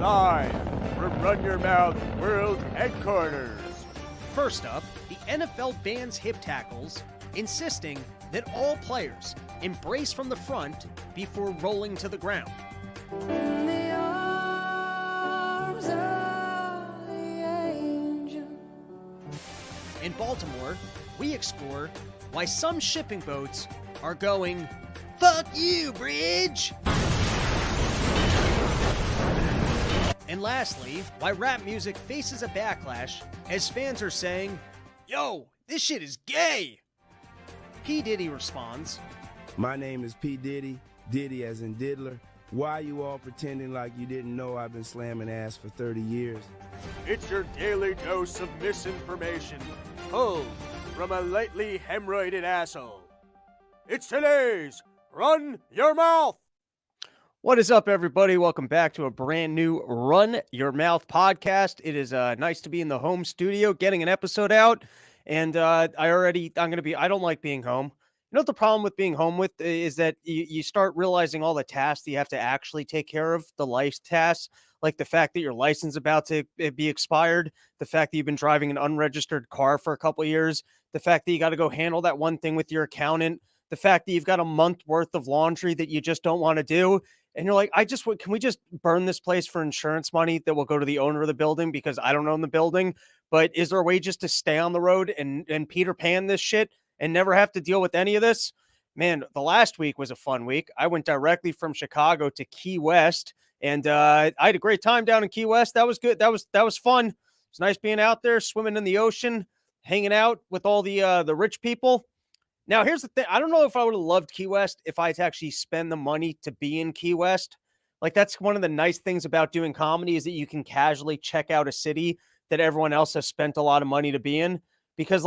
Live from Run Your Mouth World Headquarters. First up, the NFL bans hip tackles, insisting that all players embrace from the front before rolling to the ground. In the arms of the angel. In Baltimore, we explore why some shipping boats are going, "Fuck you, bridge!" And lastly, why rap music faces a backlash as fans are saying, "Yo, this shit is gay!" P. Diddy responds, My name is P. Diddy, Diddy as in Diddler. Why you all pretending like you didn't know I've been slamming ass for 30 years? It's your daily dose of misinformation, pulled from a lightly hemorrhoided asshole. It's today's Run Your Mouth! What is up, everybody? Welcome back to a brand new Run Your Mouth podcast. It is nice to be in the home studio, getting an episode out. And I don't like being home. You know what the problem with being home with is that you start realizing all the tasks that you have to actually take care of, the life tasks, like the fact that your license is about to be expired, the fact that you've been driving an unregistered car for a couple of years, the fact that you got to go handle that one thing with your accountant, the fact that you've got a month worth of laundry that you just don't want to do. And you're like, can we just burn this place for insurance money that will go to the owner of the building because I don't own the building? But is there a way just to stay on the road and Peter Pan this shit and never have to deal with any of this? Man, the last week was a fun week. I went directly from Chicago to Key West, and I had a great time down in Key West. That was good. That was fun. It's nice being out there, swimming in the ocean, hanging out with all the rich people. Now, here's the thing. I don't know if I would have loved Key West if I had to actually spend the money to be in Key West. Like, that's one of the nice things about doing comedy is that you can casually check out a city that everyone else has spent a lot of money to be in. Because,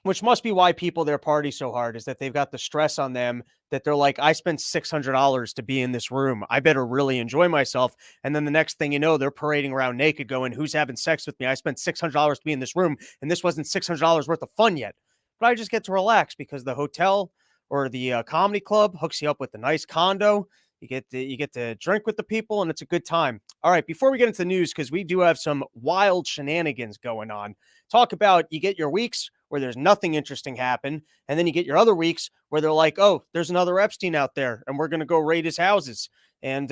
which must be why people there party so hard, is that they've got the stress on them that they're like, I spent $600 to be in this room. I better really enjoy myself. And then the next thing you know, they're parading around naked going, who's having sex with me? I spent $600 to be in this room, and this wasn't $600 worth of fun yet. But I just get to relax because the hotel or the comedy club hooks you up with a nice condo. You get to drink with the people, and it's a good time. All right, before we get into the news, because we do have some wild shenanigans going on, talk about you get your weeks where there's nothing interesting happen, and then you get your other weeks where they're like, oh, there's another Epstein out there, and we're going to go raid his houses. And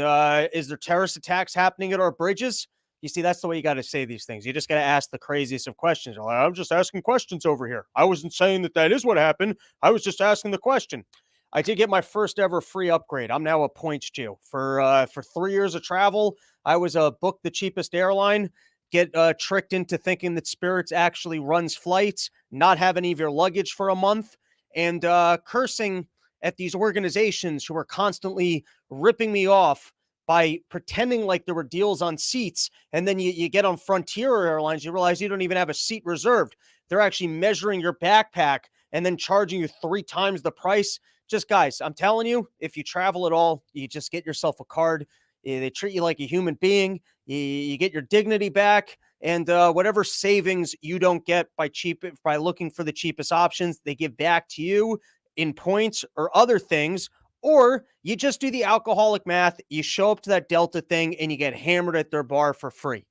is there terrorist attacks happening at our bridges? You see, that's the way you got to say these things. You just got to ask the craziest of questions. Like, I'm just asking questions over here. I wasn't saying that is what happened. I was just asking the question. I did get my first ever free upgrade. I'm now a points Jew. For 3 years of travel, I was booked the cheapest airline, get tricked into thinking that Spirits actually runs flights, not have any of your luggage for a month, and cursing at these organizations who are constantly ripping me off by pretending like there were deals on seats. And then you get on Frontier Airlines, you realize you don't even have a seat reserved. They're actually measuring your backpack and then charging you 3 times the price. Just, guys, I'm telling you, if you travel at all, you just get yourself a card. They treat you like a human being. You get your dignity back. And whatever savings you don't get by looking for the cheapest options, they give back to you in points or other things. Or you just do the alcoholic math, you show up to that Delta thing, and you get hammered at their bar for free.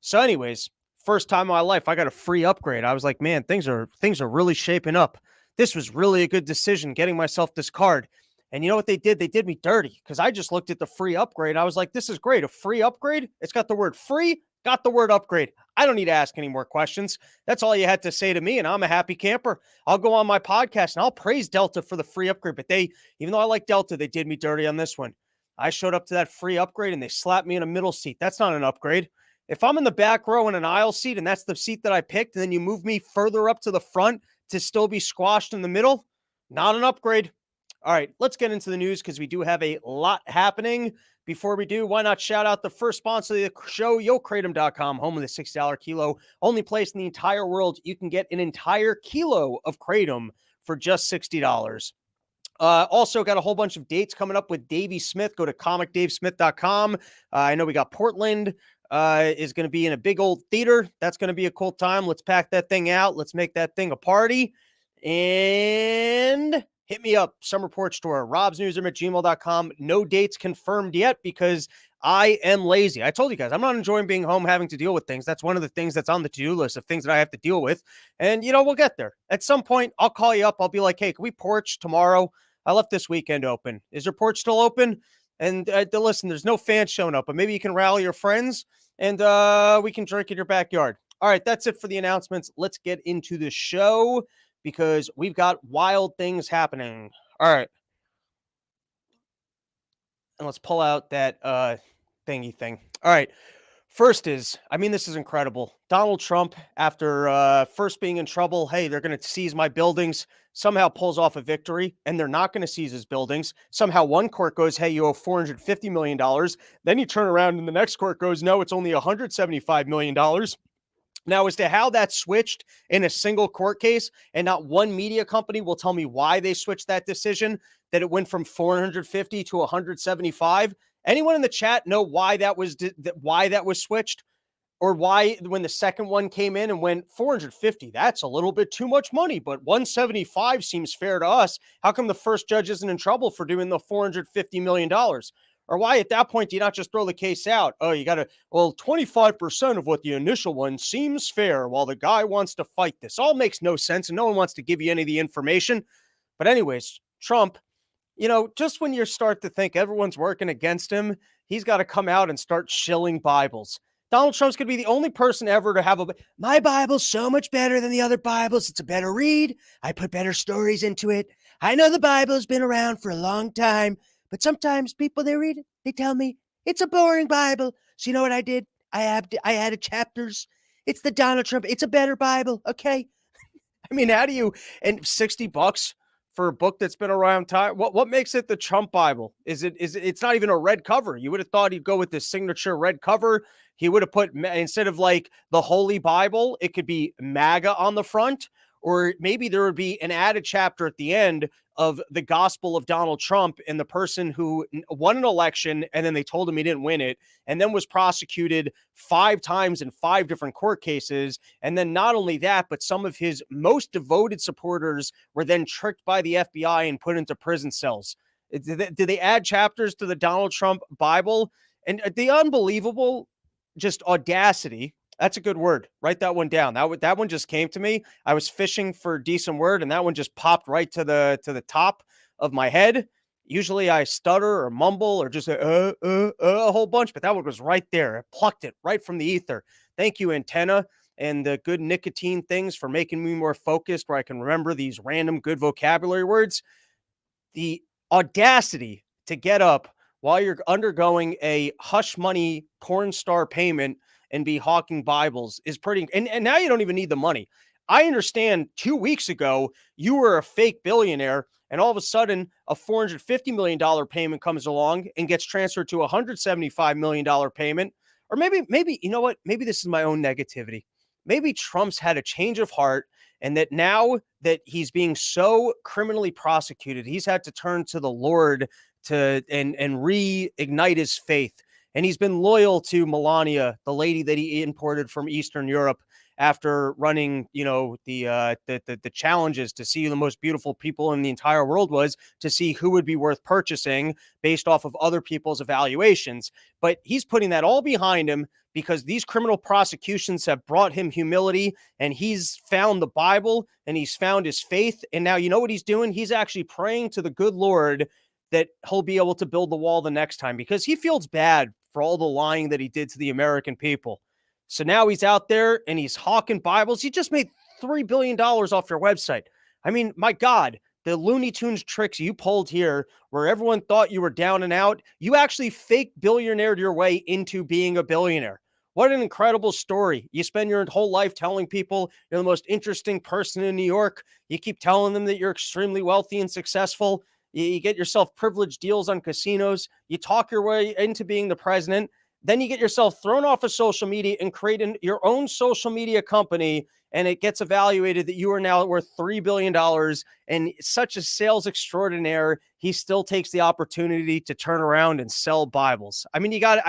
So anyways, first time in my life, I got a free upgrade. I was like, man, things are really shaping up. This was really a good decision, getting myself this card. And you know what they did? They did me dirty because I just looked at the free upgrade. I was like, this is great. A free upgrade? It's got the word free, got the word upgrade. I don't need to ask any more questions. That's all you had to say to me, and I'm a happy camper. I'll go on my podcast, and I'll praise Delta for the free upgrade. But even though I like Delta, they did me dirty on this one. I showed up to that free upgrade, and they slapped me in a middle seat. That's not an upgrade. If I'm in the back row in an aisle seat, and that's the seat that I picked, and then you move me further up to the front to still be squashed in the middle, not an upgrade. All right, let's get into the news because we do have a lot happening. Before we do, why not shout out the first sponsor of the show, YoKratom.com, home of the $6 kilo. Only place in the entire world you can get an entire kilo of Kratom for just $60. Also got a whole bunch of dates coming up with Davey Smith. Go to comicdavesmith.com. I know we got Portland is going to be in a big old theater. That's going to be a cool time. Let's pack that thing out. Let's make that thing a party. And hit me up, Some Report Store, robsnewsroom@gmail.com. No dates confirmed yet because I am lazy. I told you guys, I'm not enjoying being home having to deal with things. That's one of the things that's on the to-do list of things that I have to deal with. And, we'll get there. At some point, I'll call you up. I'll be like, hey, can we porch tomorrow? I left this weekend open. Is your porch still open? And listen, there's no fans showing up, but maybe you can rally your friends and we can drink in your backyard. All right, that's it for the announcements. Let's get into the show because we've got wild things happening. All right. And let's pull out that thingy thing. All right. First is, this is incredible. Donald Trump, after first being in trouble, hey, they're going to seize my buildings, somehow pulls off a victory, and they're not going to seize his buildings. Somehow one court goes, hey, you owe $450 million. Then you turn around and the next court goes, no, it's only $175 million. Now, as to how that switched in a single court case, and not one media company will tell me why they switched that decision, that it went from 450 to 175. Anyone in the chat know why that was switched, or why when the second one came in and went 450? That's a little bit too much money, but 175 seems fair to us. How come the first judge isn't in trouble for doing the $450 million? Or why at that point do you not just throw the case out? Oh, you got to, 25% of what the initial one seems fair while the guy wants to fight this. All makes no sense and no one wants to give you any of the information. But anyways, Trump, just when you start to think everyone's working against him, he's got to come out and start shilling Bibles. Donald Trump's going to be the only person ever to have my Bible's so much better than the other Bibles. It's a better read. I put better stories into it. I know the Bible's been around for a long time, but sometimes people, they read it, they tell me it's a boring Bible. So you know what I did? I added chapters. It's the Donald Trump. It's a better Bible. Okay. How do you, and $60 for a book that's been around time? What makes it the Trump Bible? It's not even a red cover. You would have thought he'd go with the signature red cover. He would have put, instead of like the Holy Bible, it could be MAGA on the front, or maybe there would be an added chapter at the end of the gospel of Donald Trump and the person who won an election and then they told him he didn't win it and then was prosecuted 5 times in 5 different court cases. And then not only that, but some of his most devoted supporters were then tricked by the FBI and put into prison cells. Did they add chapters to the Donald Trump Bible? And the unbelievable just audacity. That's a good word. Write that one down. That one just came to me. I was fishing for a decent word, and that one just popped right to the top of my head. Usually I stutter or mumble or just a whole bunch, but that one was right there. I plucked it right from the ether. Thank you, Antenna, and the good nicotine things for making me more focused where I can remember these random good vocabulary words. The audacity to get up while you're undergoing a hush money porn star payment and be hawking Bibles is pretty. And now you don't even need the money. I understand 2 weeks ago, you were a fake billionaire and all of a sudden a $450 million payment comes along and gets transferred to a $175 million payment. Or maybe, you know what? Maybe this is my own negativity. Maybe Trump's had a change of heart and that now that he's being so criminally prosecuted, he's had to turn to the Lord and reignite his faith. And he's been loyal to Melania, the lady that he imported from Eastern Europe after running, the challenges to see who the most beautiful people in the entire world was, to see who would be worth purchasing based off of other people's evaluations. But he's putting that all behind him because these criminal prosecutions have brought him humility, and he's found the Bible and he's found his faith. And now you know what he's doing? He's actually praying to the good Lord that he'll be able to build the wall the next time, because he feels bad for all the lying that he did to the American people. So now he's out there and he's hawking Bibles. He just made $3 billion off your website. My God, the Looney Tunes tricks you pulled here where everyone thought you were down and out, you actually fake billionaired your way into being a billionaire. What an incredible story. You spend your whole life telling people you're the most interesting person in New York. You keep telling them that you're extremely wealthy and successful. You get yourself privileged deals on casinos. You talk your way into being the president. Then you get yourself thrown off of social media and create your own social media company. And it gets evaluated that you are now worth $3 billion. And such a sales extraordinaire, he still takes the opportunity to turn around and sell Bibles. I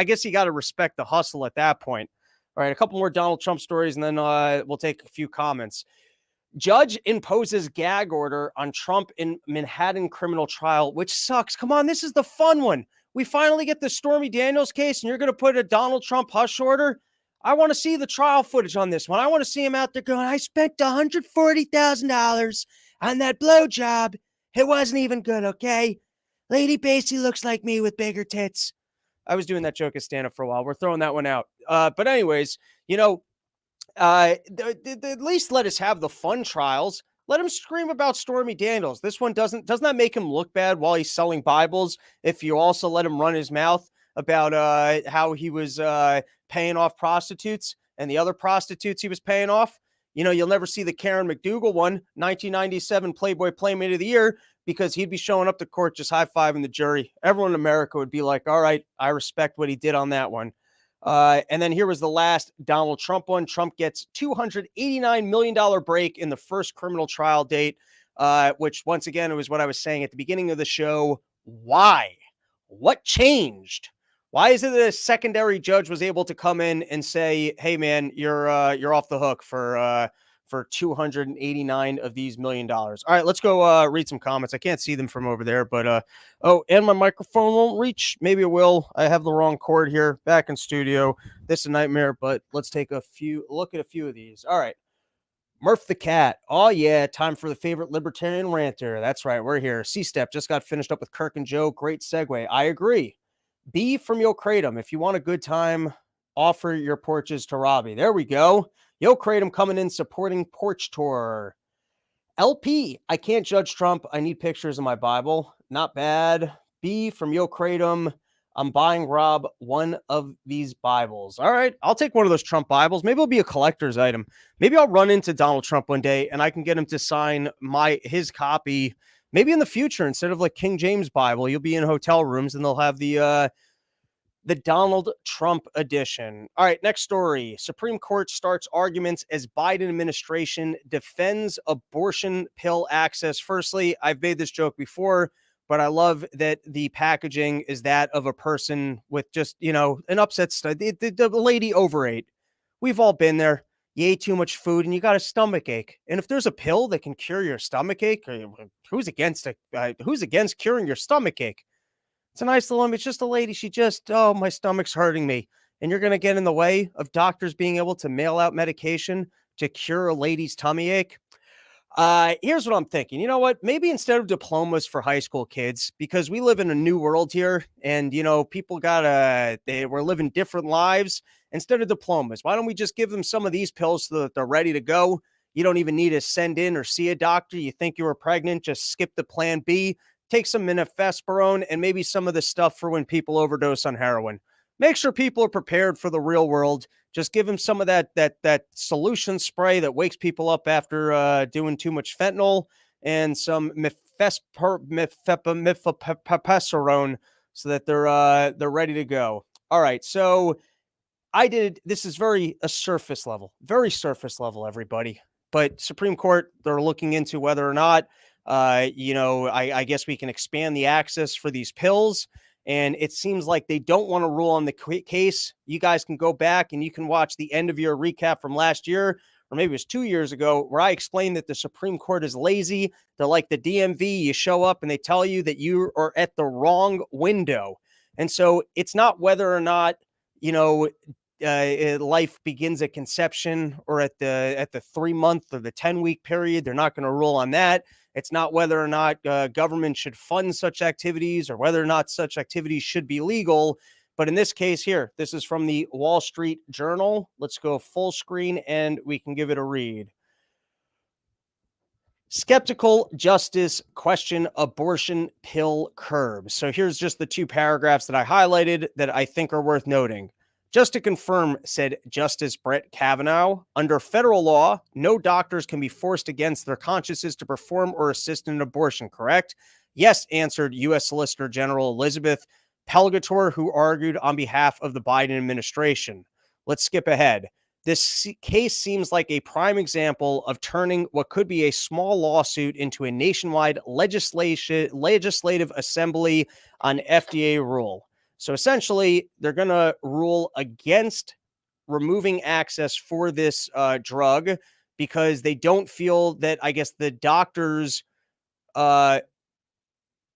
guess you got to respect the hustle at that point. All right, a couple more Donald Trump stories, and then we'll take a few comments. Judge imposes gag order on Trump in Manhattan criminal trial, which sucks. Come on, this is the fun one. We finally get the Stormy Daniels case, and you're going to put a Donald Trump hush order? I want to see the trial footage on this one. I want to see him out there going, I spent $140,000 on that blowjob. It wasn't even good, okay? Lady basically looks like me with bigger tits. I was doing that joke as stand-up for a while. We're throwing that one out. But anyways, at least let us have the fun trials. Let him scream about Stormy Daniels. This one doesn't that make him look bad while he's selling Bibles? If you also let him run his mouth about how he was paying off prostitutes and the other prostitutes he was paying off. You'll never see the Karen McDougal one, 1997 Playboy Playmate of the Year, because he'd be showing up to court just high-fiving the jury. Everyone in America would be like, all right, I respect what he did on that one. And then here was the last Donald Trump one. Trump gets $289 million break in the first criminal trial date, which once again, it was what I was saying at the beginning of the show. Why? What changed? Why is it that a secondary judge was able to come in and say, hey man, you're off the hook for 289 of these $1 million. All right, let's go read some comments. I can't see them from over there, but and my microphone won't reach. Maybe it will. I have the wrong cord here. Back in studio. This is a nightmare, but let's take a look at a few of these. All right. Murph the Cat. Oh yeah, time for the favorite libertarian ranter. That's right, we're here. C-Step just got finished up with Kirk and Joe. Great segue. I agree. B from Yo Kratom. If you want a good time, offer your porches to Robbie. There we go. Yo Kratom coming in supporting Porch Tour. LP, I can't judge Trump. I need pictures of my Bible. Not bad. B from Yo Kratom. I'm buying Rob one of these Bibles. All right, I'll take one of those Trump Bibles. Maybe it'll be a collector's item. Maybe I'll run into Donald Trump one day and I can get him to sign his copy. Maybe in the future, instead of like King James Bible, you'll be in hotel rooms and they'll have the Donald Trump edition. All right, next story. Supreme Court starts arguments as Biden administration defends abortion pill access. Firstly, I've made this joke before, but I love that the packaging is that of a person with just, an upset stomach. The lady overate. We've all been there. You ate too much food and you got a stomach ache. And if there's a pill that can cure your stomach ache, who's against it? Who's against curing your stomach ache? It's a nice little, it's just a lady. She just, my stomach's hurting me. And you're going to get in the way of doctors being able to mail out medication to cure a lady's tummy ache. Here's what I'm thinking. You know what? Maybe instead of diplomas for high school kids, because we live in a new world here and, people we're living different lives. Instead of diplomas, why don't we just give them some of these pills so that they're ready to go? You don't even need to send in or see a doctor. You think you were pregnant, just skip the plan B. Take some mifepristone and maybe some of the stuff for when people overdose on heroin. Make sure people are prepared for the real world. Just give them some of that solution spray that wakes people up after doing too much fentanyl and some mifepristone so that they're ready to go. All right, so this is very surface level, everybody. But Supreme Court, they're looking into whether or not I guess we can expand the access for these pills. And it seems like they don't want to rule on the case. You guys can go back and you can watch the end of your recap from last year, or maybe it was 2 years ago, where I explained that the Supreme Court is lazy. They're like the DMV. You show up and they tell you that you are at the wrong window. And so it's not whether or not, life begins at conception or at the 3-month or the 10-week period. They're not going to rule on that. It's not whether or not government should fund such activities or whether or not such activities should be legal. But in this case here, this is from the Wall Street Journal. Let's go full screen and we can give it a read. Skeptical justice question abortion pill curbs. So here's just the 2 paragraphs that I highlighted that I think are worth noting. Just to confirm, said Justice Brett Kavanaugh, under federal law, no doctors can be forced against their consciences to perform or assist in an abortion, correct? Yes, answered U.S. Solicitor General Elizabeth Pelgator, who argued on behalf of the Biden administration. Let's skip ahead. This case seems like a prime example of turning what could be a small lawsuit into a nationwide legislative assembly on FDA rule. So essentially, they're going to rule against removing access for this drug because they don't feel that, I guess, the doctors uh,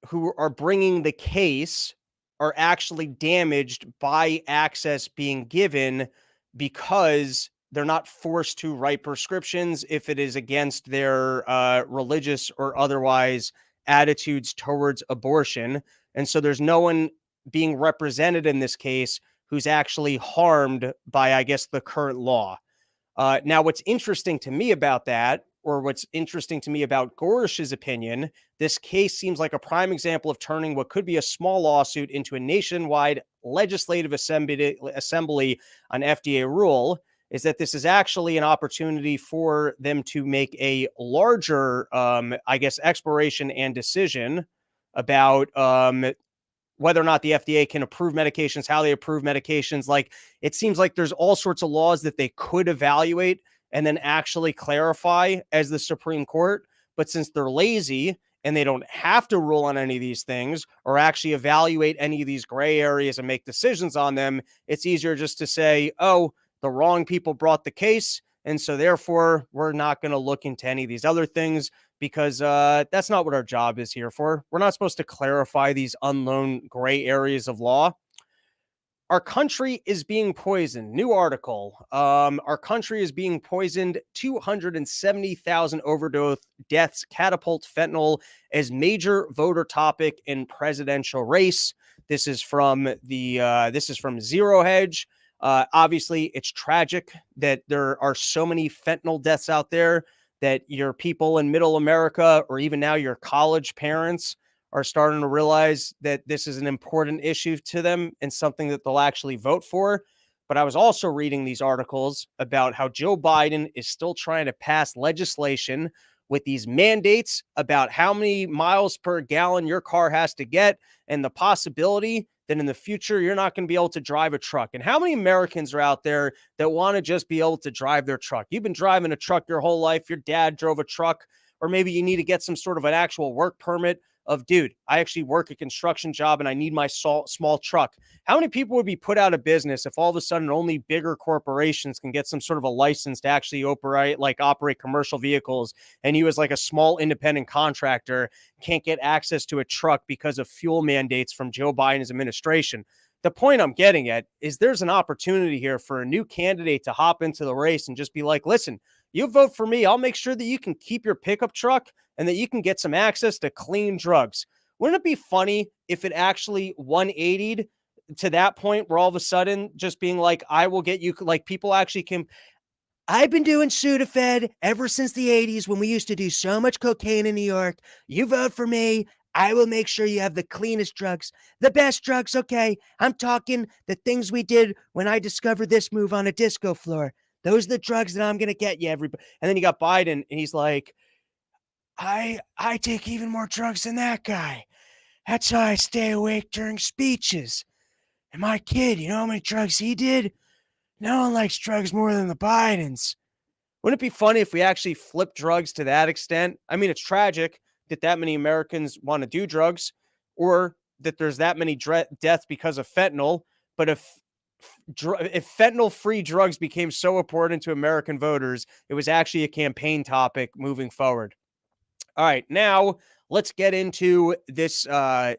who are bringing the case are actually damaged by access being given because they're not forced to write prescriptions if it is against their religious or otherwise attitudes towards abortion. And so there's no one being represented in this case who's actually harmed by, I guess, the current law. Now, what's interesting to me about that, or what's interesting to me about Gorish's opinion, this case seems like a prime example of turning what could be a small lawsuit into a nationwide legislative assembly on FDA rule, is that this is actually an opportunity for them to make a larger, I guess, exploration and decision about whether or not the FDA can approve medications, how they approve medications. Like, it seems like there's all sorts of laws that they could evaluate and then actually clarify as the Supreme Court. But since they're lazy and they don't have to rule on any of these things or actually evaluate any of these gray areas and make decisions on them, it's easier just to say, oh, the wrong people brought the case, and so therefore we're not going to look into any of these other things, because that's not what our job is here for. We're not supposed to clarify these unknown gray areas of law. Our country is being poisoned. New article. Our country is being poisoned. 270,000 overdose deaths catapult fentanyl as major voter topic in presidential race. This is from Zero Hedge. Obviously, it's tragic that there are so many fentanyl deaths out there, that your people in middle America, or even now your college parents, are starting to realize that this is an important issue to them and something that they'll actually vote for. But I was also reading these articles about how Joe Biden is still trying to pass legislation with these mandates about how many miles per gallon your car has to get, and the possibility that in the future you're not going to be able to drive a truck. And how many Americans are out there that want to just be able to drive their truck? You've been driving a truck your whole life. Your dad drove a truck, or maybe you need to get some sort of an actual work permit of, dude, I actually work a construction job and I need my small truck. How many people would be put out of business if all of a sudden only bigger corporations can get some sort of a license to actually operate commercial vehicles, and you as like a small independent contractor can't get access to a truck because of fuel mandates from Joe Biden's administration? The point I'm getting at is there's an opportunity here for a new candidate to hop into the race and just be like, listen, you vote for me, I'll make sure that you can keep your pickup truck and that you can get some access to clean drugs. Wouldn't it be funny if it actually 180'd to that point where all of a sudden just being like, I will get you, like, people actually can. I've been doing Sudafed ever since the 80s when we used to do so much cocaine in New York. You vote for me, I will make sure you have the cleanest drugs, the best drugs. Okay, I'm talking the things we did when I discovered this move on a disco floor. Those are the drugs that I'm going to get you, everybody. And then you got Biden, and he's like, I take even more drugs than that guy. That's how I stay awake during speeches. And my kid, you know how many drugs he did? No one likes drugs more than the Bidens. Wouldn't it be funny if we actually flipped drugs to that extent? I mean, it's tragic that many Americans want to do drugs, or that there's that many deaths because of fentanyl. But if fentanyl-free drugs became so important to American voters, it was actually a campaign topic moving forward. All right, now let's get into this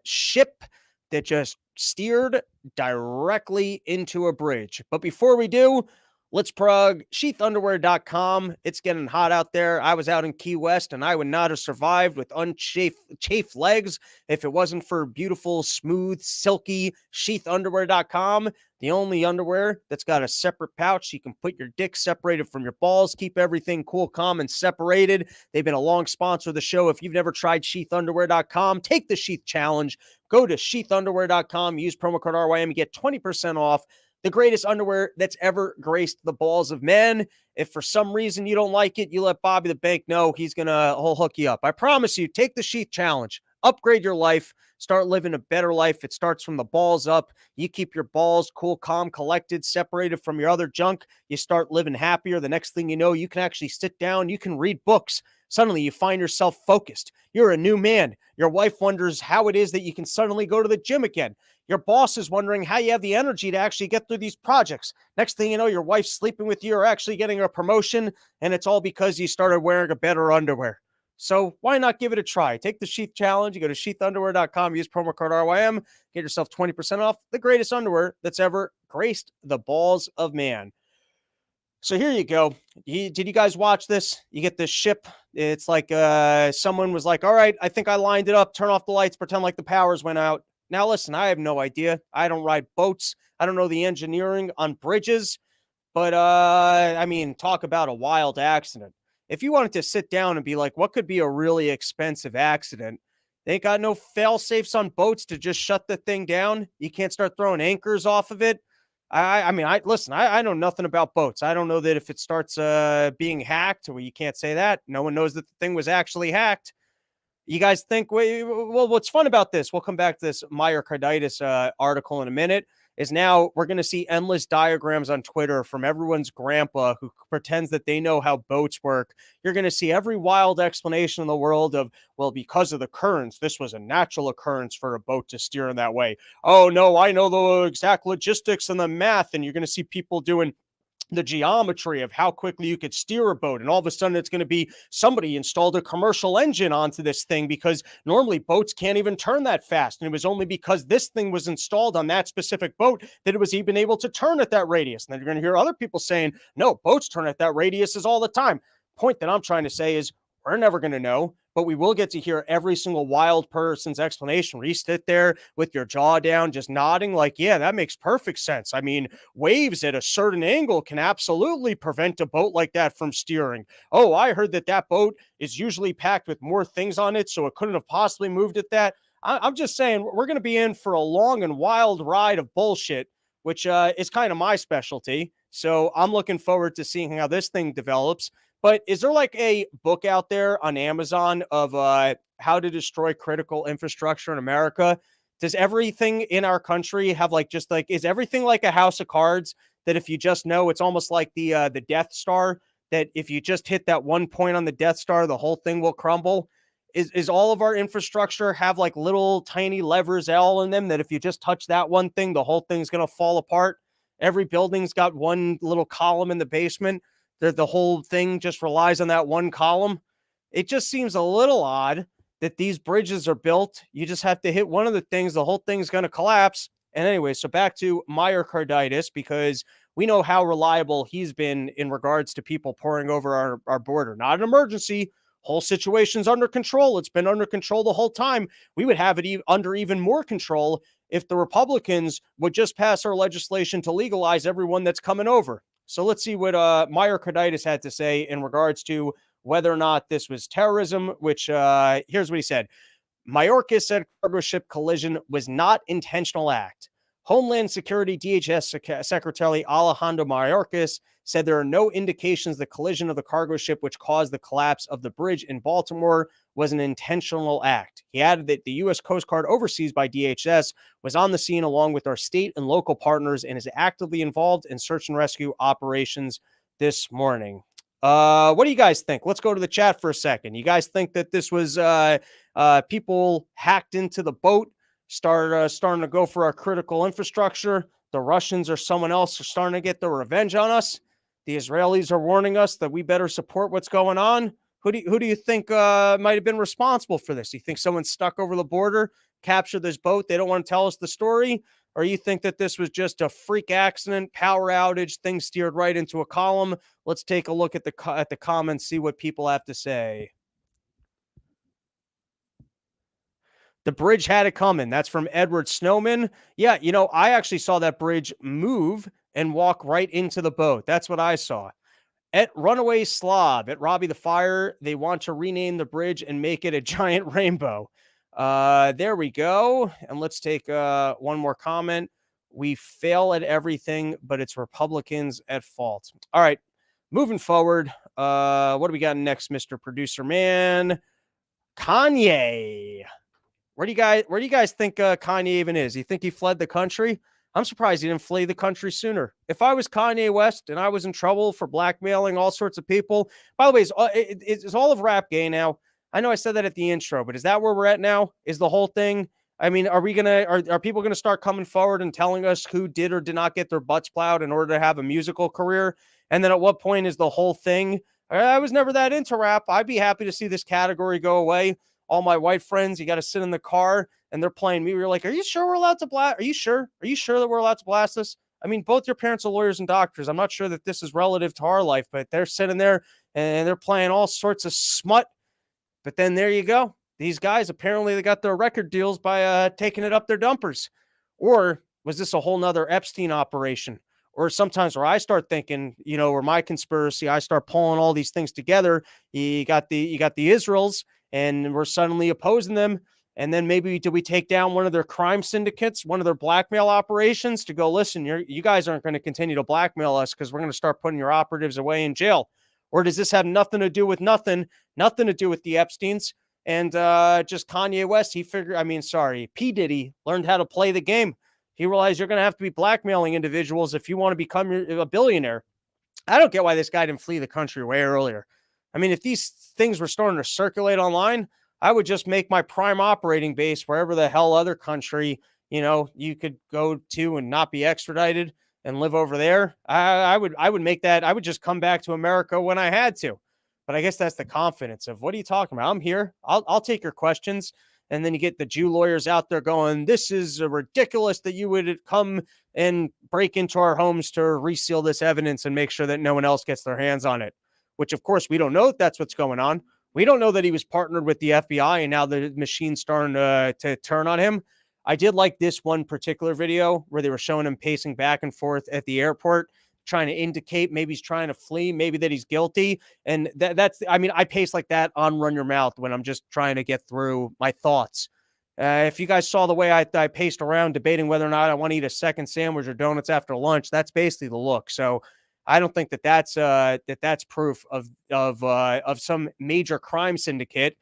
ship that just steered directly into a bridge. But before we do, let's plug sheathunderwear.com. It's getting hot out there. I was out in Key West, and I would not have survived with unchafed legs if it wasn't for beautiful, smooth, silky sheathunderwear.com. The only underwear that's got a separate pouch. You can put your dick separated from your balls. Keep everything cool, calm, and separated. They've been a long sponsor of the show. If you've never tried sheathunderwear.com, take the Sheath Challenge. Go to sheathunderwear.com. Use promo code RYM. You get 20% off. The greatest underwear that's ever graced the balls of men. If for some reason you don't like it, you let Bobby the Bank know. He'll hook you up. I promise you, take the Sheath Challenge. Upgrade your life. Start living a better life. It starts from the balls up. You keep your balls cool, calm, collected, separated from your other junk. You start living happier. The next thing you know, you can actually sit down. You can read books Suddenly you find yourself focused. You're a new man. Your wife wonders how it is that you can suddenly go to the gym again. Your boss is wondering how you have the energy to actually get through these projects. Next thing you know, your wife's sleeping with you or actually getting a promotion, and it's all because you started wearing a better underwear. So why not give it a try? Take the Sheath Challenge. You go to sheathunderwear.com, use promo code RYM, get yourself 20% off the greatest underwear that's ever graced the balls of man. So here you go. Did you guys watch this? You get this ship. It's like someone was like, all right, I think I lined it up. Turn off the lights, pretend like the powers went out. Now, listen, I have no idea. I don't ride boats. I don't know the engineering on bridges. But, I mean, talk about a wild accident. If you wanted to sit down and be like, what could be a really expensive accident? They ain't got no fail safes on boats to just shut the thing down. You can't start throwing anchors off of it. I mean, listen, I know nothing about boats. I don't know that if it starts being hacked, well, you can't say that. No one knows that the thing was actually hacked. You guys think, well, what's fun about this? We'll come back to this myocarditis article in a minute. Is now we're going to see endless diagrams on Twitter from everyone's grandpa who pretends that they know how boats work. You're going to see every wild explanation in the world of, well, because of the currents, this was a natural occurrence for a boat to steer in that way. Oh, no, I know the exact logistics and the math. And you're going to see people doing the geometry of how quickly you could steer a boat. And all of a sudden it's going to be somebody installed a commercial engine onto this thing because normally boats can't even turn that fast. And it was only because this thing was installed on that specific boat that it was even able to turn at that radius. And then you're going to hear other people saying, no, boats turn at that radius all the time. Point that I'm trying to say is we're never going to know, but we will get to hear every single wild person's explanation where you sit there with your jaw down, just nodding like, yeah, that makes perfect sense. I mean, waves at a certain angle can absolutely prevent a boat like that from steering. Oh, I heard that boat is usually packed with more things on it, so it couldn't have possibly moved at that. I'm just saying we're going to be in for a long and wild ride of bullshit, which is kind of my specialty. So I'm looking forward to seeing how this thing develops. But is there like a book out there on Amazon of how to destroy critical infrastructure in America? Does everything in our country have is everything like a house of cards that if you just know, it's almost like the Death Star, that if you just hit that one point on the Death Star, the whole thing will crumble? Is all of our infrastructure have like little tiny levers all in them that if you just touch that one thing, the whole thing's going to fall apart? Every building's got one little column in the basement. The whole thing just relies on that one column. It just seems a little odd that these bridges are built. You just have to hit one of the things. The whole thing's going to collapse. And anyway, so back to myocarditis, because we know how reliable he's been in regards to people pouring over our border. Not an emergency. Whole situation's under control. It's been under control the whole time. We would have it under even more control if the Republicans would just pass our legislation to legalize everyone that's coming over. So let's see what myocarditis had to say in regards to whether or not this was terrorism, which here's what he said. Mayorkas said cargo ship collision was not intentional act. Homeland Security DHS Secretary Alejandro Mayorkas said there are no indications the collision of the cargo ship which caused the collapse of the bridge in Baltimore was an intentional act. He added that the U.S. Coast Guard, overseas by DHS, was on the scene along with our state and local partners and is actively involved in search and rescue operations this morning. What do you guys think? Let's go to the chat for a second. You guys think that this was people hacked into the boat, starting to go for our critical infrastructure? The Russians or someone else are starting to get their revenge on us. The Israelis are warning us that we better support what's going on. Who do you think might have been responsible for this? You think someone stuck over the border, captured this boat? They don't want to tell us the story? Or you think that this was just a freak accident, power outage, thing steered right into a column? Let's take a look at the comments, see what people have to say. The bridge had it coming. That's from Edward Snowman. Yeah, I actually saw that bridge move and walk right into the boat. That's what I saw. At Runaway Slav, at Robbie the Fire, they want to rename the bridge and make it a giant rainbow. There we go. And let's take one more comment. We fail at everything, but it's Republicans at fault. All right, moving forward. What do we got next, Mr. Producer Man? Kanye. Where do you guys think Kanye even is? You think he fled the country? I'm surprised he didn't flee the country sooner. If I was Kanye West and I was in trouble for blackmailing all sorts of people, by the way, is all of rap gay now? I know I said that at the intro, but is that where we're at now? Is the whole thing? I mean, are people gonna start coming forward and telling us who did or did not get their butts plowed in order to have a musical career? And then at what point is the whole thing? I was never that into rap. I'd be happy to see this category go away. All my white friends, you got to sit in the car and they're playing me. We're like, are you sure we're allowed to blast? Are you sure? Are you sure that we're allowed to blast this? I mean, both your parents are lawyers and doctors. I'm not sure that this is relative to our life, but they're sitting there and they're playing all sorts of smut. But then there you go. These guys, apparently they got their record deals by taking it up their dumpers. Or was this a whole nother Epstein operation? Or sometimes where I start thinking, or my conspiracy, I start pulling all these things together. You got the Israels, and we're suddenly opposing them. And then maybe do we take down one of their crime syndicates, one of their blackmail operations to go, listen, you guys aren't going to continue to blackmail us because we're going to start putting your operatives away in jail. Or does this have nothing to do with nothing to do with the Epsteins and just Kanye West? P. Diddy learned how to play the game. He realized you're going to have to be blackmailing individuals if you want to become a billionaire. I don't get why this guy didn't flee the country way earlier. I mean, if these things were starting to circulate online, I would just make my prime operating base wherever the hell other country, you could go to and not be extradited and live over there. I would make that. I would just come back to America when I had to. But I guess that's the confidence of, what are you talking about? I'm here. I'll take your questions. And then you get the Jew lawyers out there going, this is ridiculous that you would come and break into our homes to reseal this evidence and make sure that no one else gets their hands on it. Which, of course, we don't know if that's what's going on. We don't know that he was partnered with the FBI and now the machine's starting to turn on him. I did like this one particular video where they were showing him pacing back and forth at the airport, trying to indicate maybe he's trying to flee, maybe that he's guilty. And I pace like that on Run Your Mouth when I'm just trying to get through my thoughts. If you guys saw the way I paced around debating whether or not I want to eat a second sandwich or donuts after lunch, that's basically the look. So I don't think that's proof of some major crime syndicate.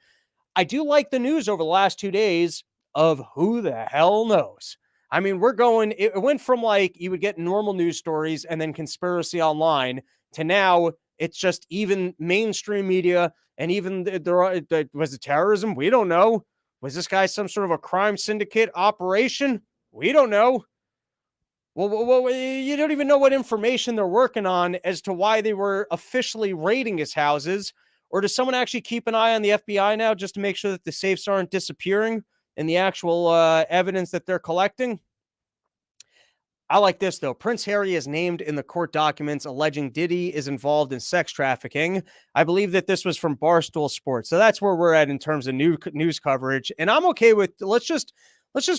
I do like the news over the last 2 days of who the hell knows. I mean, it went from like you would get normal news stories and then conspiracy online to now it's just even mainstream media and even was it terrorism? We don't know. Was this guy some sort of a crime syndicate operation? We don't know. Well, you don't even know what information they're working on as to why they were officially raiding his houses. Or does someone actually keep an eye on the FBI now just to make sure that the safes aren't disappearing and the actual evidence that they're collecting? I like this, though. Prince Harry is named in the court documents alleging Diddy is involved in sex trafficking. I believe that this was from Barstool Sports. So that's where we're at in terms of news coverage. And I'm okay with, let's just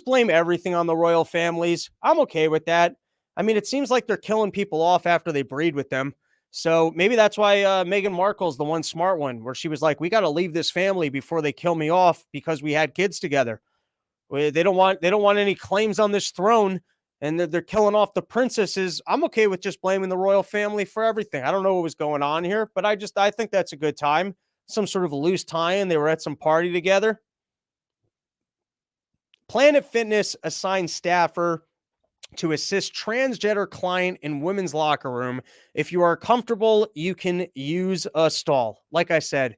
blame everything on the royal families. I'm okay with that. I mean, it seems like they're killing people off after they breed with them. So maybe that's why Meghan Markle's the one smart one, where she was like, we got to leave this family before they kill me off because we had kids together. They don't want any claims on this throne, and they're killing off the princesses. I'm okay with just blaming the royal family for everything. I don't know what was going on here, but I think that's a good time. Some sort of loose tie-in. They were at some party together. Planet Fitness assigned staffer to assist transgender client in women's locker room. If you are comfortable, you can use a stall. Like I said,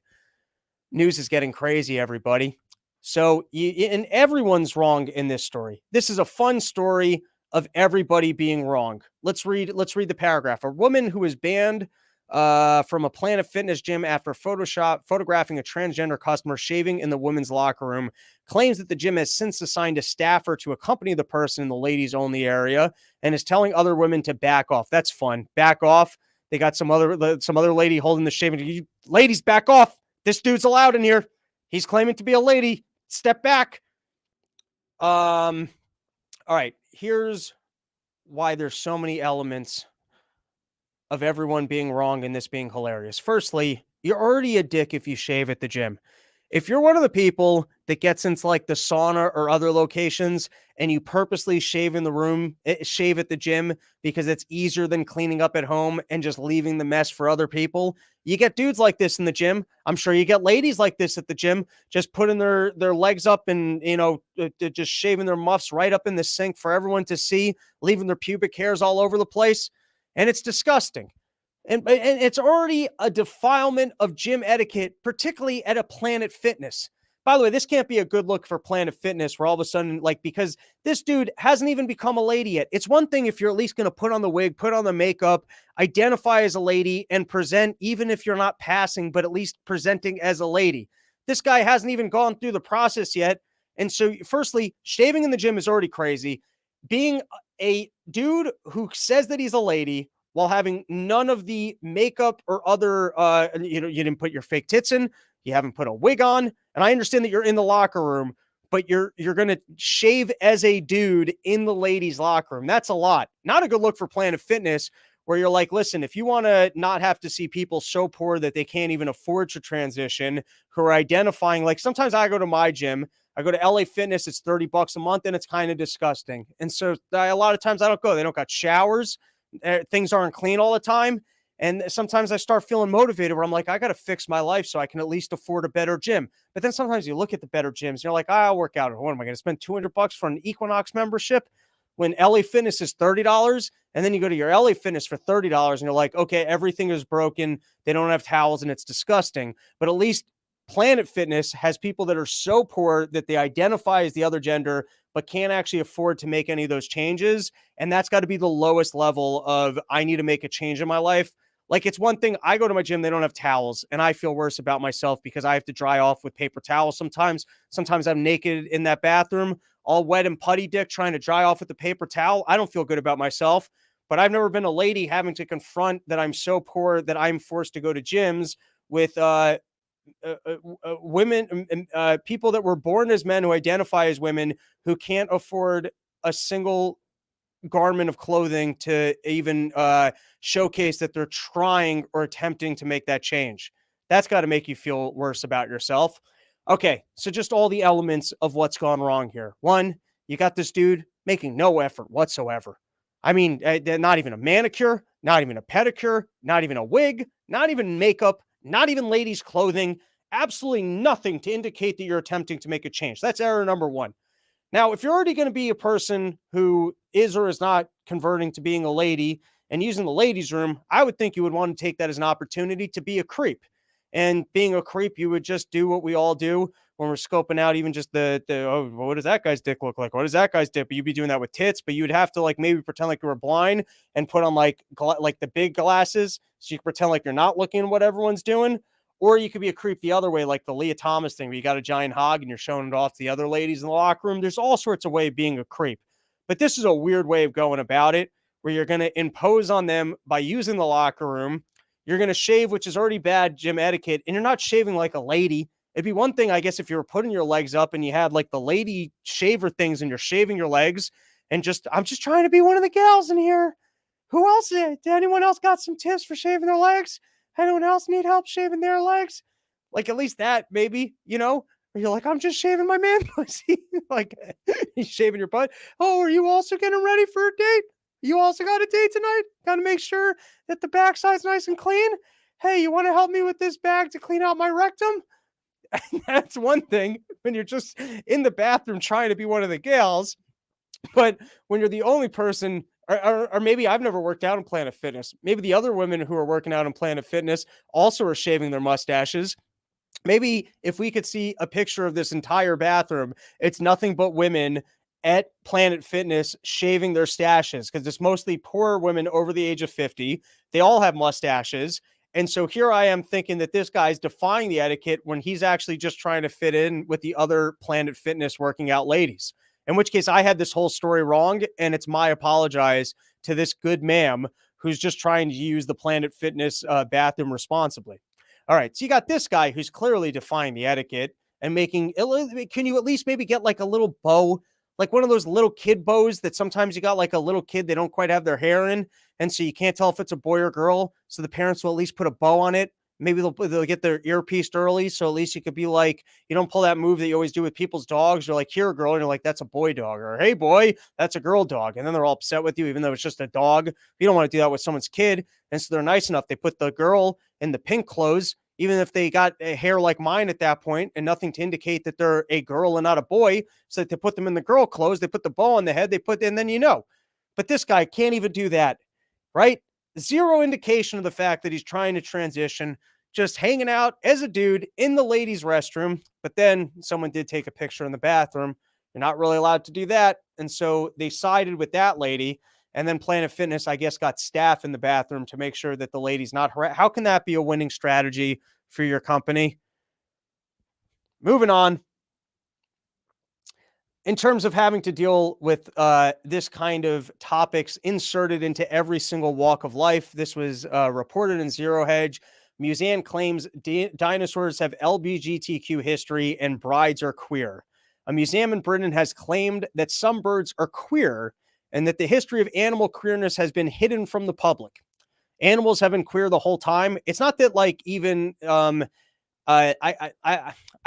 news is getting crazy, everybody. So, and everyone's wrong in this story. This is a fun story of everybody being wrong. Let's read the paragraph. A woman who was banned from a Planet Fitness gym after photographing a transgender customer shaving in the women's locker room claims that the gym has since assigned a staffer to accompany the person in the ladies only area and is telling other women to back off. That's fun. Back off. They got some other lady holding the shaving. You ladies, back off. This dude's allowed in here. He's claiming to be a lady. Step back. All right. Here's why there's so many elements of everyone being wrong and this being hilarious. Firstly, you're already a dick if you shave at the gym. If you're one of the people that gets into like the sauna or other locations and you purposely shave in the room, shave at the gym because it's easier than cleaning up at home and just leaving the mess for other people, you get dudes like this in the gym. I'm sure you get ladies like this at the gym, just putting their legs up and, just shaving their muffs right up in the sink for everyone to see, leaving their pubic hairs all over the place. And it's disgusting. And it's already a defilement of gym etiquette, particularly at a Planet Fitness. By the way, this can't be a good look for Planet Fitness where all of a sudden, like, because this dude hasn't even become a lady yet. It's one thing if you're at least going to put on the wig, put on the makeup, identify as a lady, and present, even if you're not passing, but at least presenting as a lady. This guy hasn't even gone through the process yet. And so, firstly, shaving in the gym is already crazy. Being a dude who says that he's a lady while having none of the makeup or other, you didn't put your fake tits in, you haven't put a wig on, and I understand that you're in the locker room, but you're going to shave as a dude in the ladies' locker room. That's a lot. Not a good look for Planet Fitness, where you're like, listen, if you want to not have to see people so poor that they can't even afford to transition, who are identifying, like sometimes I go to my gym, I go to LA Fitness, it's $30 a month, and it's kind of disgusting. And so a lot of times I don't go. They don't got showers. Things aren't clean all the time. And sometimes I start feeling motivated where I'm like, I got to fix my life so I can at least afford a better gym. But then sometimes you look at the better gyms and you're like, I'll work out. What am I going to spend $200 for an Equinox membership when LA Fitness is $30? And then you go to your LA Fitness for $30 and you're like, okay, everything is broken. They don't have towels and it's disgusting. But at least Planet Fitness has people that are so poor that they identify as the other gender, but can't actually afford to make any of those changes. And that's got to be the lowest level of, I need to make a change in my life. Like, it's one thing, I go to my gym, they don't have towels, and I feel worse about myself because I have to dry off with paper towels sometimes. Sometimes I'm naked in that bathroom, all wet and putty dick, trying to dry off with the paper towel. I don't feel good about myself, but I've never been a lady having to confront that I'm so poor that I'm forced to go to gyms with women, people that were born as men who identify as women who can't afford a single garment of clothing to even showcase that they're trying or attempting to make that change. That's got to make you feel worse about yourself. Okay, so just all the elements of what's gone wrong here. One, you got this dude making no effort whatsoever. I mean, not even a manicure, not even a pedicure, not even a wig, not even makeup, not even ladies' clothing, absolutely nothing to indicate that you're attempting to make a change. That's error number one. Now, if you're already going to be a person who is or is not converting to being a lady and using the ladies' room, I would think you would want to take that as an opportunity to be a creep. And being a creep, you would just do what we all do when we're scoping out even just oh, what does that guy's dick look like? What does that guy's dick? But you'd be doing that with tits, but you'd have to like maybe pretend like you were blind and put on like the big glasses so you can pretend like you're not looking at what everyone's doing. Or you could be a creep the other way, like the Leah Thomas thing, where you got a giant hog and you're showing it off to the other ladies in the locker room. There's all sorts of ways of being a creep. But this is a weird way of going about it, where you're going to impose on them by using the locker room. You're going to shave, which is already bad gym etiquette, and you're not shaving like a lady. It'd be one thing, I guess, if you were putting your legs up and you had like the lady shaver things and you're shaving your legs and I'm just trying to be one of the gals in here. Who else? Did anyone else got some tips for shaving their legs? Anyone else need help shaving their legs? Like, at least that, maybe, where you're like, I'm just shaving my man pussy. Like, he's shaving your butt. Oh, are you also getting ready for a date? You also got a date tonight? Got to make sure that the backside's nice and clean. Hey, you want to help me with this bag to clean out my rectum? That's one thing when you're just in the bathroom trying to be one of the gals. But when you're the only person, or maybe I've never worked out in Planet Fitness. Maybe the other women who are working out in Planet Fitness also are shaving their mustaches. Maybe if we could see a picture of this entire bathroom, it's nothing but women at Planet Fitness shaving their stashes, because it's mostly poor women over the age of 50. They all have mustaches. And so here I am thinking that this guy's defying the etiquette when he's actually just trying to fit in with the other Planet Fitness working out ladies. In which case I had this whole story wrong, and it's my apologize to this good ma'am who's just trying to use the Planet Fitness bathroom responsibly. All right, so you got this guy who's clearly defying the etiquette and making, can you at least maybe get like a little bow, like one of those little kid bows that sometimes you got like a little kid, they don't quite have their hair in, and so you can't tell if it's a boy or girl, so the parents will at least put a bow on it. Maybe they'll get their ear pieced early. So at least you could be like, you don't pull that move that you always do with people's dogs. You're like, here, girl. And you're like, that's a boy dog. Or, hey, boy, that's a girl dog. And then they're all upset with you, even though it's just a dog. You don't want to do that with someone's kid. And so they're nice enough. They put the girl in the pink clothes, even if they got a hair like mine at that point and nothing to indicate that they're a girl and not a boy. So they put them in the girl clothes. They put the bow on the head. And then you know. But this guy can't even do that, right? Zero indication of the fact that he's trying to transition, just hanging out as a dude in the ladies' restroom. But then someone did take a picture in the bathroom. You're not really allowed to do that. And so they sided with that lady. And then Planet Fitness, I guess, got staff in the bathroom to make sure that the lady's not harassed. How can that be a winning strategy for your company? Moving on. In terms of having to deal with this kind of topics inserted into every single walk of life, this was reported in Zero Hedge. Museum claims dinosaurs have LGBTQ history and brides are queer. A museum in Britain has claimed that some birds are queer and that the history of animal queerness has been hidden from the public. Animals have been queer the whole time. It's not that like even I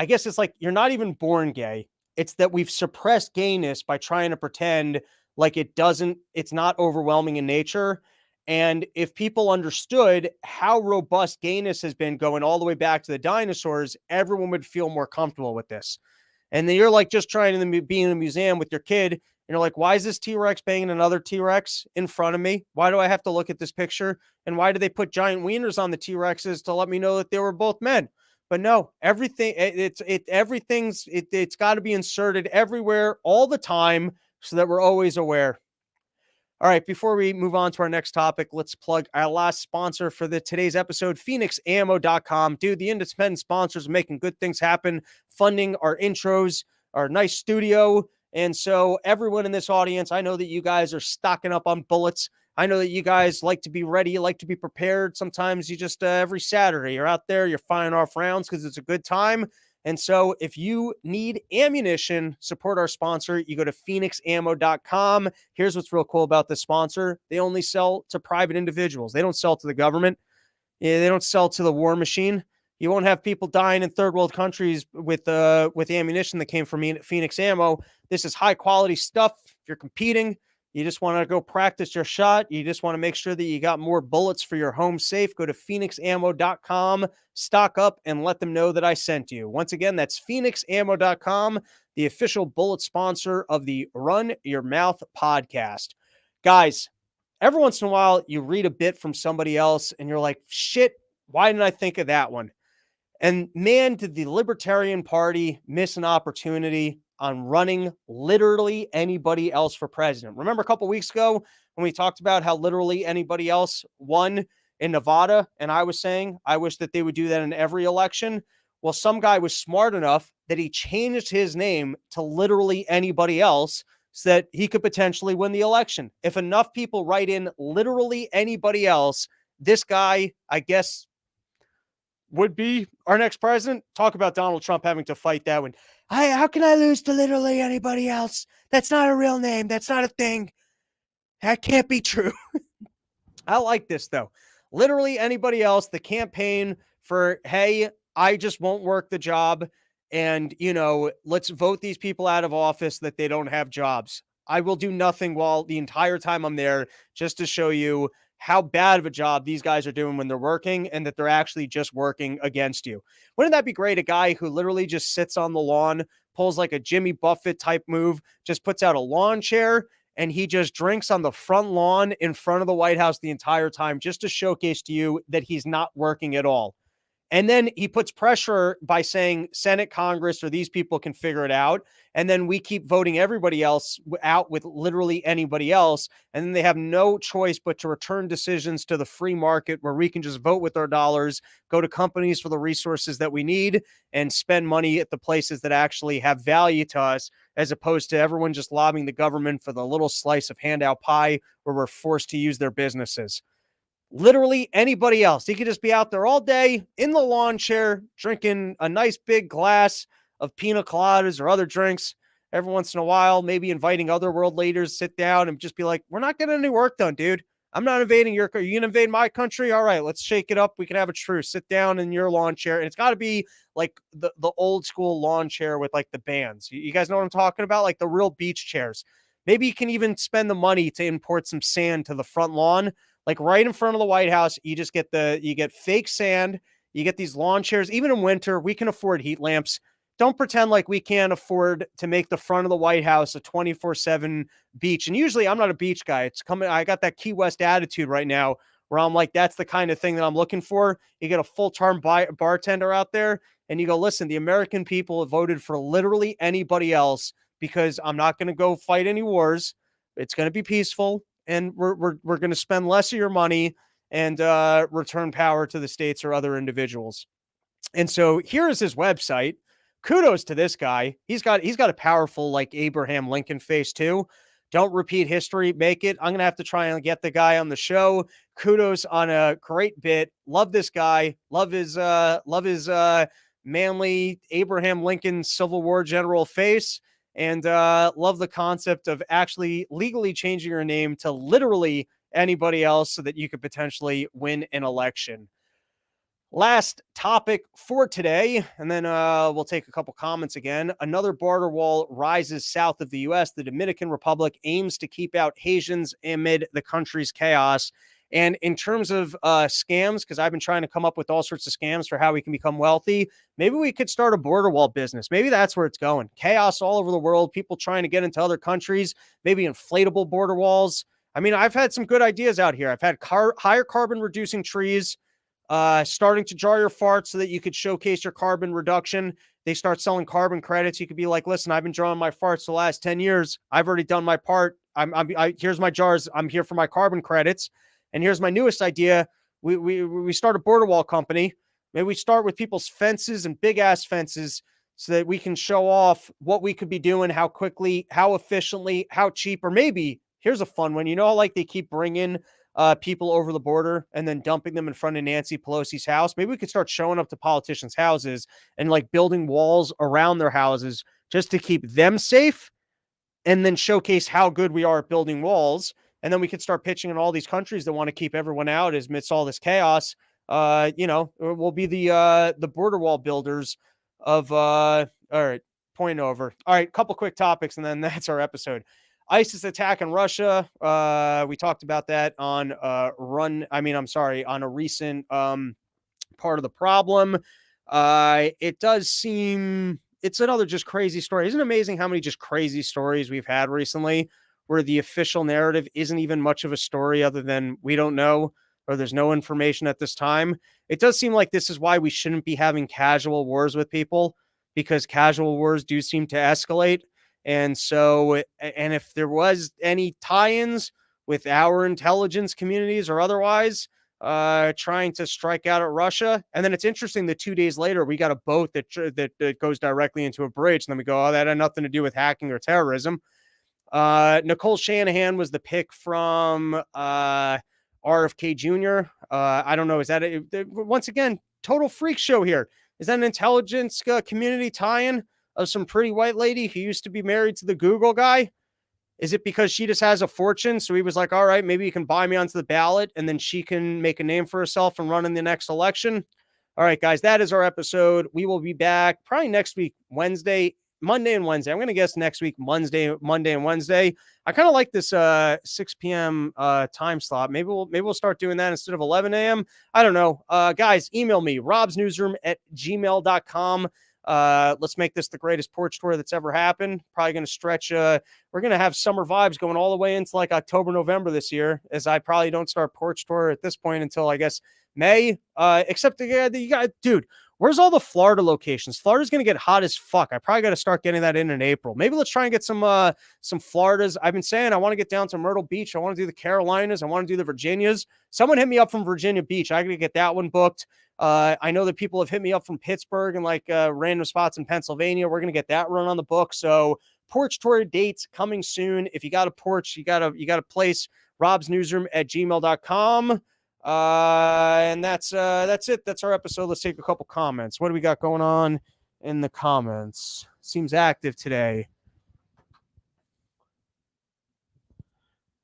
guess it's like you're not even born gay. It's that we've suppressed gayness by trying to pretend like it's not overwhelming in nature. And if people understood how robust gayness has been going all the way back to the dinosaurs, everyone would feel more comfortable with this. And then you're like just trying to be in a museum with your kid. And you're like, why is this T-Rex banging another T-Rex in front of me? Why do I have to look at this picture? And why do they put giant wieners on the T-Rexes to let me know that they were both men? But no, everything's got to be inserted everywhere all the time so that we're always aware. All right, before we move on to our next topic, let's plug our last sponsor for today's episode, PhoenixAmmo.com. Dude, the independent sponsors are making good things happen, funding our intros, our nice studio. And so everyone in this audience, I know that you guys are stocking up on bullets. I know that you guys like to be ready, you like to be prepared. Sometimes you just every Saturday you're out there, you're firing off rounds because it's a good time. And so if you need ammunition, support our sponsor. You go to PhoenixAmmo.com. Here's what's real cool about this sponsor. They only sell to private individuals. They don't sell to the government. They don't sell to the war machine. You won't have people dying in third world countries with ammunition that came from Phoenix Ammo. This is high quality stuff. If you're competing, you just want to go practice your shot. You just want to make sure that you got more bullets for your home safe. Go to PhoenixAmmo.com, stock up, and let them know that I sent you. Once again, that's PhoenixAmmo.com, the official bullet sponsor of the Run Your Mouth podcast. Guys, every once in a while, you read a bit from somebody else, and you're like, shit, why didn't I think of that one? And man, did the Libertarian Party miss an opportunity on running literally anybody else for president. Remember a couple weeks ago when we talked about how literally anybody else won in Nevada? And I was saying, I wish that they would do that in every election. Well, some guy was smart enough that he changed his name to literally anybody else so that he could potentially win the election. If enough people write in literally anybody else, this guy, I guess, would be our next president. Talk about Donald Trump having to fight that one. How can I lose to literally anybody else? That's not a real name. That's not a thing. That can't be true. I like this, though. Literally anybody else, the campaign for, hey, I just won't work the job. And, let's vote these people out of office that they don't have jobs. I will do nothing while the entire time I'm there just to show you how bad of a job these guys are doing when they're working and that they're actually just working against you. Wouldn't that be great? A guy who literally just sits on the lawn, pulls like a Jimmy Buffett type move, just puts out a lawn chair and he just drinks on the front lawn in front of the White House the entire time just to showcase to you that he's not working at all. And then he puts pressure by saying Senate, Congress, or these people can figure it out. And then we keep voting everybody else out with literally anybody else. And then they have no choice but to return decisions to the free market where we can just vote with our dollars, go to companies for the resources that we need, and spend money at the places that actually have value to us, as opposed to everyone just lobbying the government for the little slice of handout pie where we're forced to use their businesses. Literally anybody else. He could just be out there all day in the lawn chair, drinking a nice big glass of pina coladas or other drinks. Every once in a while, maybe inviting other world leaders, sit down and just be like, we're not getting any work done, dude. I'm not invading your country. You can invade my country. All right, let's shake it up. We can have a truce. Sit down in your lawn chair. And it's got to be like the old school lawn chair with like the bands. You guys know what I'm talking about? Like the real beach chairs. Maybe you can even spend the money to import some sand to the front lawn, like right in front of the White House. You just get you get fake sand. You get these lawn chairs. Even in winter, we can afford heat lamps. Don't pretend like we can't afford to make the front of the White House a 24/7 beach. And usually I'm not a beach guy. It's coming. I got that Key West attitude right now where I'm like, that's the kind of thing that I'm looking for. You get a full-time bartender out there and you go, listen, the American people have voted for literally anybody else because I'm not going to go fight any wars. It's going to be peaceful. And we're going to spend less of your money and return power to the states or other individuals. And so here is his website. Kudos to this guy. He's got a powerful like Abraham Lincoln face too. Don't repeat history, make it. I'm gonna have to try and get the guy on the show. Kudos on a great bit. Love this guy. Love his manly Abraham Lincoln Civil War general face, and love the concept of actually legally changing your name to literally anybody else so that you could potentially win an election. Last topic for today, and then we'll take a couple comments again. Another border wall rises south of the U.S. The Dominican Republic aims to keep out Haitians amid the country's chaos. And in terms of scams, because I've been trying to come up with all sorts of scams for how we can become wealthy, maybe we could start a border wall business. Maybe that's where it's going. Chaos all over the world, people trying to get into other countries, maybe inflatable border walls. I mean, I've had some good ideas out here. I've had higher carbon reducing trees, starting to jar your farts so that you could showcase your carbon reduction. They start selling carbon credits. You could be like, listen, I've been drawing my farts the last 10 years. I've already done my part. Here's my jars. I'm here for my carbon credits. And here's my newest idea. We start a border wall company. Maybe we start with people's fences and big ass fences so that we can show off what we could be doing, how quickly, how efficiently, how cheap, or maybe here's a fun one. You know, like they keep bringing people over the border and then dumping them in front of Nancy Pelosi's house. Maybe we could start showing up to politicians' houses and like building walls around their houses just to keep them safe and then showcase how good we are at building walls. And then we could start pitching in all these countries that want to keep everyone out amidst all this chaos. We'll be the border wall builders of, all right, point over. All right, couple quick topics, and then that's our episode. ISIS attack in Russia. We talked about that on on a recent part of the problem. It does seem it's another just crazy story. Isn't it amazing how many just crazy stories we've had recently where the official narrative isn't even much of a story other than we don't know or there's no information at this time? It does seem like this is why we shouldn't be having casual wars with people, because casual wars do seem to escalate. And so, and if there was any tie-ins with our intelligence communities or otherwise, trying to strike out at Russia, and then it's interesting that 2 days later we got a boat that goes directly into a bridge, and then we go, oh, that had nothing to do with hacking or terrorism. Nicole Shanahan was the pick from RFK Jr. I don't know, is that once again total freak show here? Is that an intelligence community tie-in of some pretty white lady who used to be married to the Google guy? Is it because she just has a fortune? So he was like, all right, maybe you can buy me onto the ballot and then she can make a name for herself and run in the next election. All right, guys, that is our episode. We will be back probably next week, Monday and Wednesday. I'm going to guess next week, Monday and Wednesday. I kind of like this 6 p.m. Time slot. Maybe we'll start doing that instead of 11 a.m. I don't know. Guys, email me, robsnewsroom@gmail.com. Let's make this the greatest porch tour that's ever happened. Probably going to stretch. We're going to have summer vibes going all the way into like October, November this year, as I probably don't start porch tour at this point until I guess May. Except you got, dude, where's all the Florida locations? Florida's going to get hot as fuck. I probably got to start getting that in April. Maybe let's try and get some Floridas. I've been saying I want to get down to Myrtle Beach. I want to do the Carolinas. I want to do the Virginias. Someone hit me up from Virginia Beach. I got to get that one booked. I know that people have hit me up from Pittsburgh and like random spots in Pennsylvania. We're going to get that run on the book. So porch tour dates coming soon. If you got a porch, you got a place, robsnewsroom@gmail.com. And that's it. That's our episode. Let's take a couple comments. What do we got going on in the comments? Seems active today.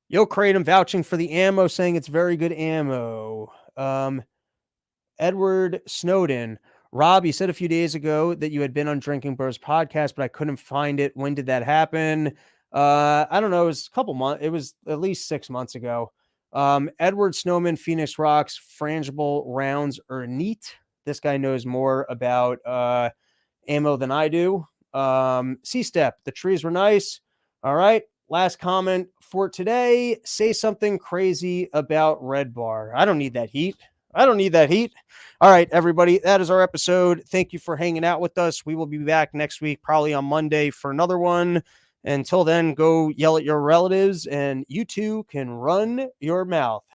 Yo, Kratom vouching for the ammo, saying it's very good ammo. Edward Snowden. Rob, you said a few days ago that you had been on Drinking Bros podcast, but I couldn't find it. When did that happen? I don't know. It was a couple months. It was at least 6 months ago. Edward Snowman, Phoenix Rocks, frangible rounds are neat. This guy knows more about ammo than I do. C-Step, the trees were nice. All right. Last comment for today. Say something crazy about Red Bar. I don't need that heat. All right, everybody. That is our episode. Thank you for hanging out with us. We will be back next week, probably on Monday, for another one. Until then, go yell at your relatives, and you too can run your mouth.